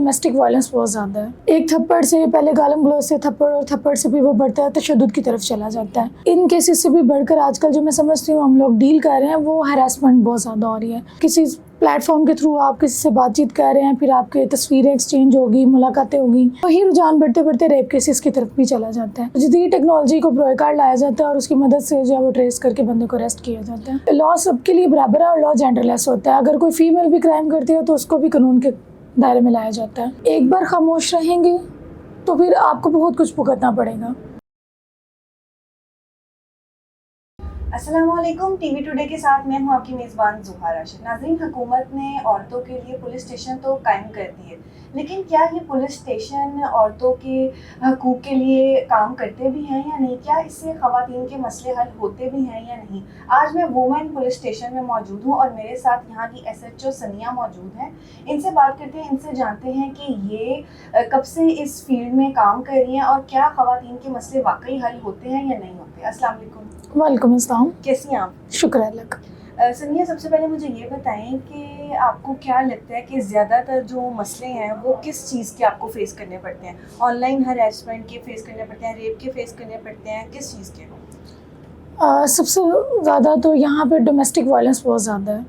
Domestic violence बहुत ज़्यादा है। एक थप्पड़ से पहले गालम गलौज से थप्पड़ और थप्पड़ से फिर वो बढ़ता है तशद्दुद की तरफ चला जाता है। इन केसेस से भी बढ़कर आजकल जो मैं समझती हूँ हम लोग डील कर रहे हैं वो हरासमेंट बहुत ज़्यादा हो रही है। किसी प्लेटफॉर्म के थ्रू आप किसी से बातचीत कर रहे हैं, फिर आपके तस्वीरें एक्सचेंज होगी, मुलाकातें होगी, वही रुझान बढ़ते बढ़ते रेप केसेस की तरफ भी चला जाता है। जदीद टेक्नोलॉजी को प्रोए कार्ड लाया जाता है और उसकी मदद से जो है वो ट्रेस करके बंदे को अरेस्ट किया जाता है। लॉ सबके लिए बराबर है और लॉ जेंडरलेस होता है। अगर कोई फीमेल भी क्राइम करती है तो उसको भी कानून के दायरे में लाया जाता है। एक बार खामोश रहेंगे तो फिर आपको बहुत कुछ भुगतना पड़ेगा। अस्सलामुअलैकुम, टीवी टुडे के साथ मैं हूं आपकी मेज़बान ज़ुहा राशिद। नाज़रीन, हुकूमत ने औरतों के लिए पुलिस स्टेशन तो कायम कर दिए, लेकिन क्या ये पुलिस स्टेशन औरतों के हकूक़ के लिए काम करते भी हैं या नहीं? क्या इससे ख़वातीन के मसले हल होते भी हैं या नहीं? आज मैं वुमेन पुलिस स्टेशन में मौजूद हूँ और मेरे साथ यहाँ की SHO सनिया मौजूद हैं। इनसे बात करते हैं, इनसे जानते हैं कि ये कब से इस फील्ड में काम कर रही हैं और क्या ख़वातीन के मसले वाकई हल होते हैं या नहीं होते। अस्सलाम वालेकुम। वालेकुम अस्सलाम। कैसी हैं आप? शुक्र अल्लाह का। सनिया, सबसे पहले मुझे ये बताएं कि आपको क्या लगता है कि ज़्यादातर जो मसले हैं वो किस चीज़ के आपको फेस करने पड़ते हैं? ऑनलाइन हरासमेंट के फेस करने पड़ते हैं, रेप के फेस करने पड़ते हैं, किस चीज़ के? सबसे ज़्यादा तो यहाँ पे डोमेस्टिक वायलेंस बहुत ज़्यादा है।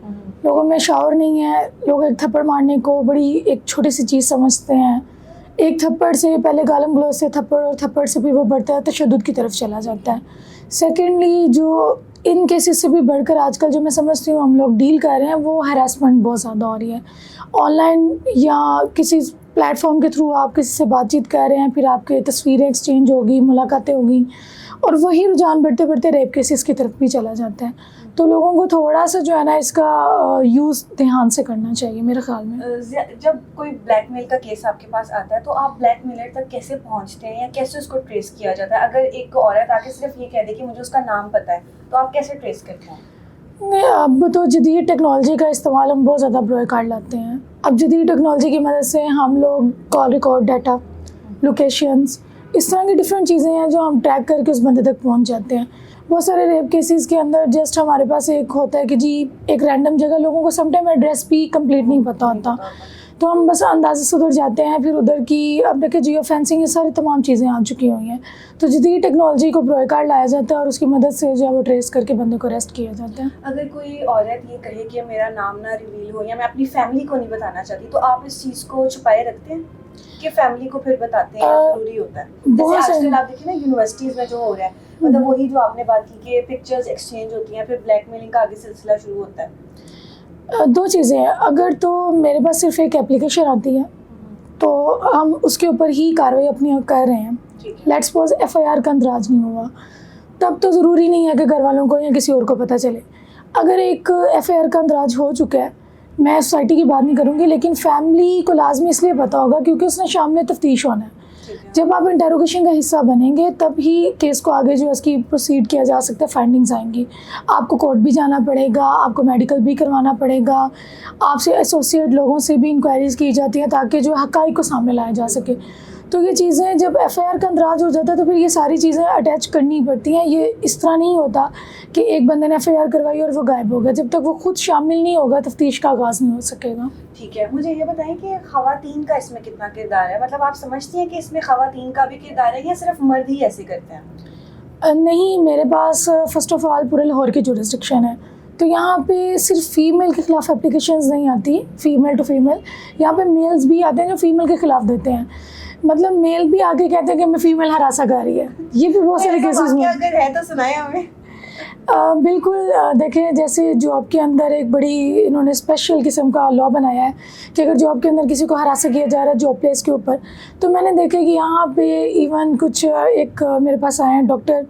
लोगों में शौर नहीं है। लोग एक थप्पड़ मारने को बड़ी एक छोटी सी चीज़ समझते हैं। एक थप्पड़ से पहले गालम गलौज से थप्पड़ और थप्पड़ से फिर वो बढ़ता है तशद्दुद की तरफ चला जाता है। सेकेंडली, जो इन केसेस से भी बढ़कर आजकल जो मैं समझती हूँ हम लोग डील कर रहे हैं वो हरासमेंट बहुत ज़्यादा हो रही है। ऑनलाइन या किसी प्लेटफॉर्म के थ्रू आप किसी से बातचीत कर रहे हैं, फिर आपके तस्वीरें एक्सचेंज होगी, मुलाकातें होगी, और वही रुझान बढ़ते बढ़ते रेप केसेस की तरफ भी चला जाता है। तो लोगों को थोड़ा सा जो है ना इसका यूज़ ध्यान से करना चाहिए मेरे ख्याल में। जब कोई ब्लैकमेल का केस आपके पास आता है तो आप ब्लैकमेलर तक कैसे पहुंचते हैं या कैसे उसको ट्रेस किया जाता है? अगर एक औरत आके सिर्फ ये कह दे कि मुझे उसका नाम पता है तो आप कैसे ट्रेस करते हैं? नहीं, अब तो जदीद टेक्नोलॉजी का इस्तेमाल हम बहुत ज़्यादा प्रोए कार्ड लाते हैं। अब जदीद टेक्नोलॉजी की मदद से हम लोग कॉल रिकॉर्ड डाटा, लोकेशंस, इस तरह की डिफरेंट चीज़ें हैं जो हम ट्रैक करके उस बंदे तक पहुंच जाते हैं। बहुत सारे रेप केसेस के अंदर जस्ट हमारे पास एक होता है कि जी एक रैंडम जगह, लोगों को समटाइम एड्रेस भी कंप्लीट नहीं पता होता, तो हम बस अंदाज़े से उधर जाते हैं। फिर उधर की अब देखिए जियो फेंसिंग, ये सारी तमाम चीज़ें आ चुकी हुई हैं। तो जदीद टेक्नोलॉजी को प्रोए कार्ड लाया जाता है और उसकी मदद से जो है वो ट्रेस करके बंदे को अरेस्ट किया जाता है। अगर कोई औरत ये कहे कि मेरा नाम ना रिवील हो या मैं अपनी फैमिली को नहीं बताना चाहती, तो आप इस चीज़ को छुपाए रखते हैं कि फैमिली को फिर बताते हैं? ज़रूरी होता है? जैसे आजकल आप देखिए ना यूनिवर्सिटीज़ में जो हो रहा है, मतलब वही जो आपने बात की कि पिक्चर्स एक्सचेंज होती हैं, फिर ब्लैकमेलिंग का आगे सिलसिला शुरू होता है। दो चीज़ें हैं। अगर तो मेरे पास सिर्फ एक एप्लीकेशन आती है तो हम उसके ऊपर ही कार्रवाई अपनी कर रहे हैं। लेट्स सपोज FIR का अंदराज नहीं हुआ, तब तो ज़रूरी नहीं है कि घर वालों को या किसी और को पता चले। अगर एक FIR का अंदराज हो चुका है, मैं सोसाइटी की बात नहीं करूँगी, लेकिन फैमिली को लाजमी इसलिए पता होगा क्योंकि उसने शामिल तफ्तीश होना है। जब आप इंटेरोगेशन का हिस्सा बनेंगे तब ही केस को आगे जो है उसकी प्रोसीड किया जा सकता है, फाइंडिंग्स आएंगी। आपको कोर्ट भी जाना पड़ेगा, आपको मेडिकल भी करवाना पड़ेगा, आपसे एसोसिएट लोगों से भी इंक्वायरीज़ की जाती हैं ताकि जो हक़ाइक़ को सामने लाया जा सके। तो ये चीज़ें जब FIR का अंदराज हो जाता है तो फिर ये सारी चीज़ें अटैच करनी पड़ती हैं। ये इस तरह नहीं होता कि एक बंदे ने FIR करवाई और वो गायब हो गया। जब तक वो खुद शामिल नहीं होगा तफ्तीश का आगाज़ नहीं हो सकेगा। ठीक है, मुझे ये बताएं कि ख़वातीन का इसमें कितना किरदार है? मतलब आप समझती हैं कि इसमें ख़वातीन का भी किरदार है या सिर्फ मर्द ही ऐसे करते हैं? नहीं, मेरे पास फ़र्स्ट ऑफ़ ऑल पूरे लाहौर की जुरिस्डिक्शन है, तो यहाँ पे सिर्फ फ़ीमेल के ख़िलाफ़ एप्लीकेशंस नहीं आती, फ़ीमेल टू फ़ीमेल। यहाँ पे मेल्स भी आते हैं जो फ़ीमेल के ख़िलाफ़ देते हैं। मतलब मेल भी आके कहते हैं कि मैं फ़ीमेल हरासा कर रही है। ये भी बहुत सारे केसेस में अगर है तो सुनाएं हमें। बिल्कुल। देखें, जैसे जॉब के अंदर एक बड़ी इन्होंने स्पेशल किस्म का लॉ बनाया है कि अगर जॉब के अंदर किसी को हरासा किया जा रहा है जॉब प्लेस के ऊपर, तो मैंने देखा कि यहाँ पे इवन कुछ एक मेरे पास आए हैं डॉक्टर,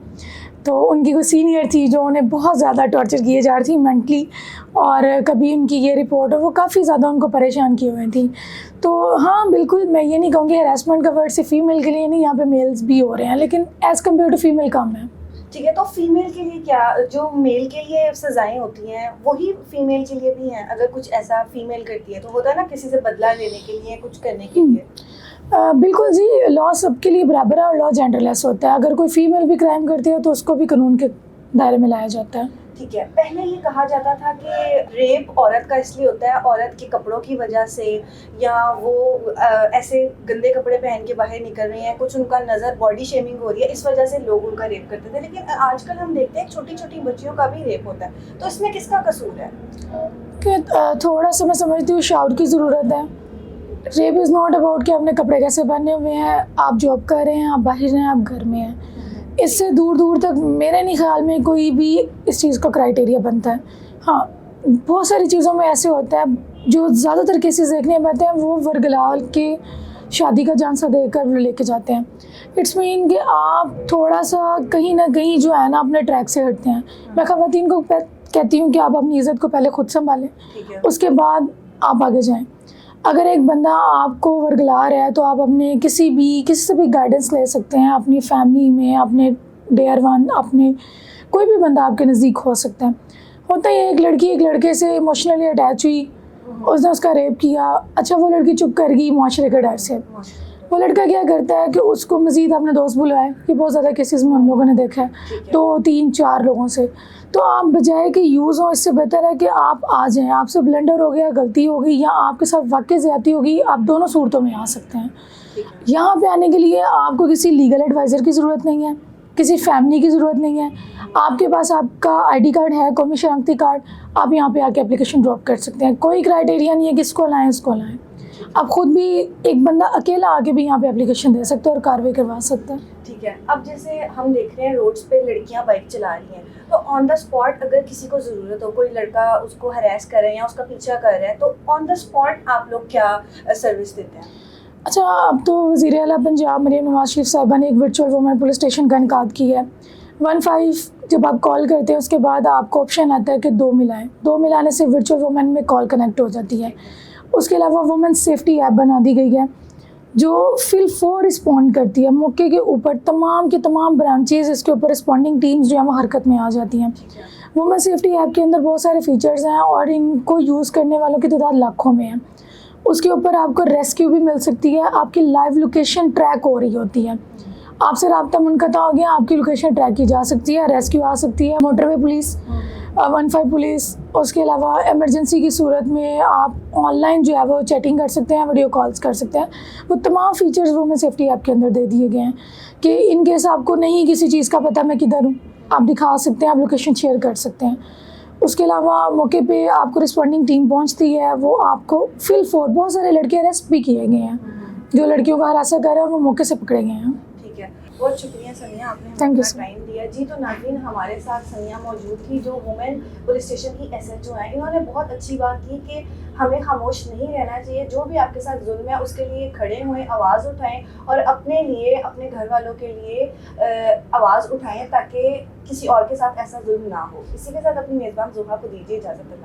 तो उनकी कोई सीनियर थी जो उन्हें बहुत ज़्यादा टॉर्चर किए जा रही थी मेंटली, और कभी उनकी ये रिपोर्ट, और वो काफ़ी ज़्यादा उनको परेशान किए हुए थी। तो हाँ बिल्कुल, मैं ये नहीं कहूँगी हरासमेंट का वर्ड सिर्फ फीमेल के लिए नहीं, यहाँ पे मेल्स भी हो रहे हैं, लेकिन एज़ कम्पेयर टू फीमेल कम है। ठीक है, तो फीमेल के लिए क्या, जो मेल के लिए सज़ाएं होती हैं वही फीमेल के लिए भी हैं? अगर कुछ ऐसा फीमेल करती है तो होता है ना किसी से बदला लेने के लिए, कुछ करने के लिए। बिल्कुल जी, लॉ सबके लिए बराबर है और लॉ जेंडरलेस होता है। अगर कोई फीमेल भी क्राइम करती है तो उसको भी कानून के दायरे में लाया जाता है। ठीक है, पहले ये कहा जाता था कि रेप औरत का इसलिए होता है औरत के कपड़ों की वजह से, या वो ऐसे गंदे कपड़े पहन के बाहर निकल रही हैं, कुछ उनका नज़र बॉडी शेमिंग हो रही है, इस वजह से लोग उनका रेप करते थे। लेकिन आजकल हम देखते हैं छोटी छोटी बच्चियों का भी रेप होता है, तो इसमें किसका कसूर है? कि थोड़ा सा मैं समझती हूँ शाउट की ज़रूरत है। रेप इज़ नॉट अबाउट कि आपने कपड़े कैसे पहने हुए हैं, आप जॉब कर रहे हैं, आप बाहर हैं, आप घर में हैं। इससे दूर दूर तक मेरे नहीं ख्याल में कोई भी इस चीज़ का क्राइटेरिया बनता है। हाँ, बहुत सारी चीज़ों में ऐसे होता है, जो ज़्यादातर केसेस देखने में आते हैं वो वर्गलाल के शादी का झांसा देकर लेके जाते हैं। इट्स मीन कि आप थोड़ा सा कहीं ना कहीं जो है ना अपने ट्रैक से हटते हैं। मैं ख़वातीन को कहती हूँ कि आप अपनी इज़्ज़त को पहले खुद संभालें, उसके बाद आप आगे जाएं। अगर एक बंदा आपको वर्गला रहा है तो आप अपने किसी से भी गाइडेंस ले सकते हैं, अपनी फैमिली में, अपने डेयर वन, अपने कोई भी बंदा आपके नज़दीक हो सकता है। होता ही एक लड़की एक लड़के से इमोशनली अटैच हुई, उसने उसका रेप किया, अच्छा वो लड़की चुप कर गई माशरे के डर से। वो लड़का क्या करता है कि उसको मज़ीद अपने दोस्त बुलाए, ये बहुत ज़्यादा केसेस में हम लोगों ने देखा है, 2, 3, 4 लोगों से। तो आप बजाय कि यूज़ हो, इससे बेहतर है कि आप आ जाएं। आपसे ब्लंडर हो गया, गलती हो गई, या आपके साथ वाकई ज़्यादती हो गई, आप दोनों सूरतों में आ सकते हैं। यहाँ पे आने के लिए आपको किसी लीगल एडवाइज़र की ज़रूरत नहीं है, किसी फैमिली की ज़रूरत नहीं है। आपके पास आपका ID कार्ड है, कौमी शनाख्ती कार्ड, आप यहाँ पे आके एप्लीकेशन ड्रॉप कर सकते हैं। कोई क्राइटेरिया नहीं है कि इसको लाएँ इसको लाएँ। आप खुद भी एक बंदा अकेला आके भी यहाँ पे एप्लीकेशन दे सकते हैं और कार्रवाई करवा सकते हैं। ठीक है, अब जैसे हम देख रहे हैं रोड्स पे लड़कियां बाइक चला रही हैं, तो ऑन द स्पॉट अगर किसी को ज़रूरत हो, कोई लड़का उसको हरास कर रहे हैं या उसका पीछा कर रहा है, तो ऑन द स्पॉट आप लोग क्या सर्विस देते हैं? अच्छा, अब तो वज़ीर आला पंजाब मरीम नवाज शरीफ साहिबा ने एक वर्चुअल वुमेन पुलिस स्टेशन का इनकाद किया है। 15 जब आप कॉल करते हैं उसके बाद आपको ऑप्शन आता है कि 2 मिलाएं। 2 मिलाने से वर्चुअल वुमेन में कॉल कनेक्ट हो जाती है। उसके अलावा वुमेन सेफ्टी ऐप बना दी गई है जो फिल 4 रिस्पॉन्ड करती है। मौके के ऊपर तमाम के तमाम ब्रांचेज, इसके ऊपर रिस्पॉन्डिंग टीम्स जो है वो हरकत में आ जाती हैं। वुमेन सेफ्टी ऐप के अंदर बहुत सारे फीचर्स हैं और इनको यूज़ करने वालों की तादाद लाखों में है। उसके ऊपर आपको रेस्क्यू भी मिल सकती है, आपकी लाइव लोकेशन ट्रैक हो रही होती है, आपसे रब्ता मुनक़ता हो गया, आपकी लोकेशन ट्रैक की जा सकती है, रेस्क्यू आ सकती है, मोटरवे पुलिस, 15 पुलिस। उसके अलावा इमरजेंसी की सूरत में आप ऑनलाइन जो है वो चैटिंग कर सकते हैं, वीडियो कॉल्स कर सकते हैं। वो तमाम फीचर्स वुमेन सेफ्टी ऐप के अंदर दे दिए गए हैं कि इन केस आपको नहीं किसी चीज़ का पता मैं किधर हूँ, आप दिखा सकते हैं, आप लोकेशन शेयर कर सकते हैं। उसके अलावा मौके पे आपको रिस्पॉन्डिंग टीम पहुंचती है, वो आपको फिल 4 बहुत सारे लड़के अरेस्ट भी किए गए हैं जो लड़कियों का हरासा कर रहे हैं और वो मौके से पकड़े गए हैं। ठीक है, बहुत शुक्रिया सनिया, आपने Thank you, हमें टाइम दिया जी। तो नाज़रीन, हमारे साथ सनिया मौजूद थी जो वुमेन पुलिस स्टेशन की SHO हैं। इन्होंने बहुत अच्छी बात की कि हमें खामोश नहीं रहना चाहिए, जो भी आपके साथ जुल्म है उसके लिए खड़े हुए आवाज़ उठाएं और अपने लिए, अपने घर वालों के लिए आवाज़ उठाएं ताकि किसी और के साथ ऐसा जुल्म ना हो। इसी के साथ अपनी मेज़बान ज़ुहा को दीजिए इजाज़त।